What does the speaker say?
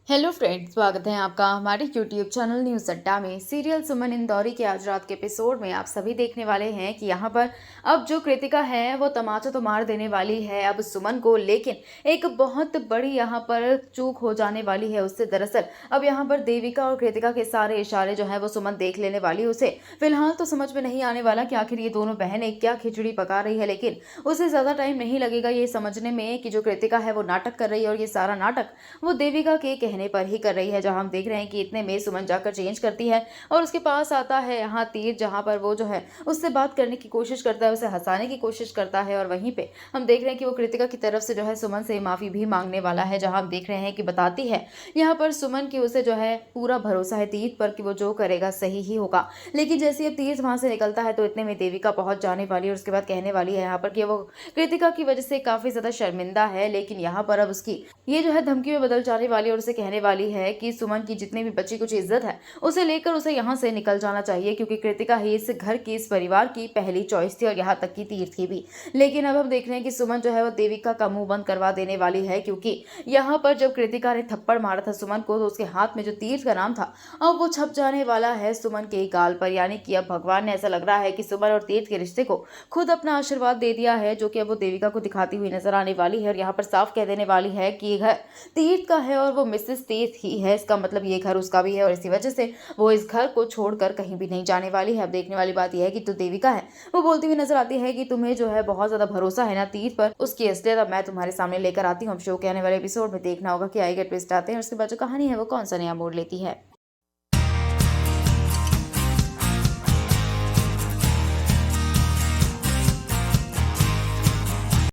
Hello friends, स्वागत है आपका हमारे यूट्यूब चैनल न्यूज़ अड्डा में। सीरियल सुमन इंदौरी के आज रात के एपिसोड में आप सभी देखने वाले हैं कि यहाँ पर अब जो कृतिका है वो तमाचा तो मार देने वाली है अब सुमन को, लेकिन एक बहुत बड़ी यहाँ पर चूक हो जाने वाली है उससे। दरअसल अब यहाँ पर देविका और कृतिका के सारे इशारे जो है वो सुमन देख लेने वाली है। उसे फिलहाल तो समझ में नहीं आने वाला कि आखिर ये दोनों बहनें क्या खिचड़ी पका रही है, लेकिन उसे ज़्यादा टाइम नहीं लगेगा ये समझने में कि जो कृतिका है वो नाटक कर रही है और ये सारा नाटक वो देविका के कहने पर ही कर रही है। जहां हम देख रहे हैं कि इतने में सुमन जाकर चेंज करती है और उसके पास आता है यहाँ तीर, जहां पर वो जो है उससे बात करने की कोशिश करता है, उसे हंसाने की कोशिश करता है। और वहीं पे हम देख रहे हैं कि वो कृतिका की तरफ से जो है सुमन से माफी भी मांगने वाला है। जहां हम देख रहे हैं कि बताती है यहाँ पर सुमन की उसे जो है पूरा भरोसा है तीर पर कि वो जो करेगा सही ही होगा। लेकिन जैसे अब तीर वहां से निकलता है तो इतने में देविका पहुंच जाने वाली है और उसके बाद कहने वाली है यहाँ पर कि वो कृतिका की वजह से काफी ज्यादा शर्मिंदा है, लेकिन यहाँ पर अब उसकी ये जो है धमकी में बदल जाने वाली है और उसे कहने वाली है कि सुमन की जितनी भी बची कुछ इज्जत है उसे लेकर उसे यहाँ से निकल जाना चाहिए, क्योंकि कृतिका ही इस घर की, इस परिवार की पहली चॉइस थी और यहाँ तक की तीर थी भी। लेकिन अब हम देख रहे हैं कि सुमन जो है वो देविका का मुंह बंद करवा देने वाली है, क्योंकि यहाँ पर जब कृतिका ने थप्पड़ मारा था सुमन को तो उसके हाथ में जो तीर का नाम था अब वो छप जाने वाला है सुमन के गाल पर। यानी कि अब भगवान ने, ऐसा लग रहा है कि सुमन और तीर के रिश्ते को खुद अपना आशीर्वाद दे दिया है, जो कि अब वो देविका को दिखाती हुई नजर आने वाली है और यहाँ पर साफ कह देने वाली है कि ये घर तीर्थ का है और वो मिसेस तीर्थ ही है। इसका मतलब ये घर उसका भी है और इसी वजह से वो इस घर को छोड़कर कहीं भी नहीं जाने वाली है। अब देखने वाली बात यह है कि जो देविका है वो बोलती हुई नजर आती है कि तुम्हें जो है बहुत ज्यादा भरोसा है ना तीर्थ पर, उसकी असलियत अब मैं तुम्हारे सामने लेकर आती हूँ। अब शो के आने वाले एपिसोड में देखना होगा कि आगे ट्विस्ट आते हैं और उसके बाद जो कहानी है वो कौन सा नया मोड़ लेती है।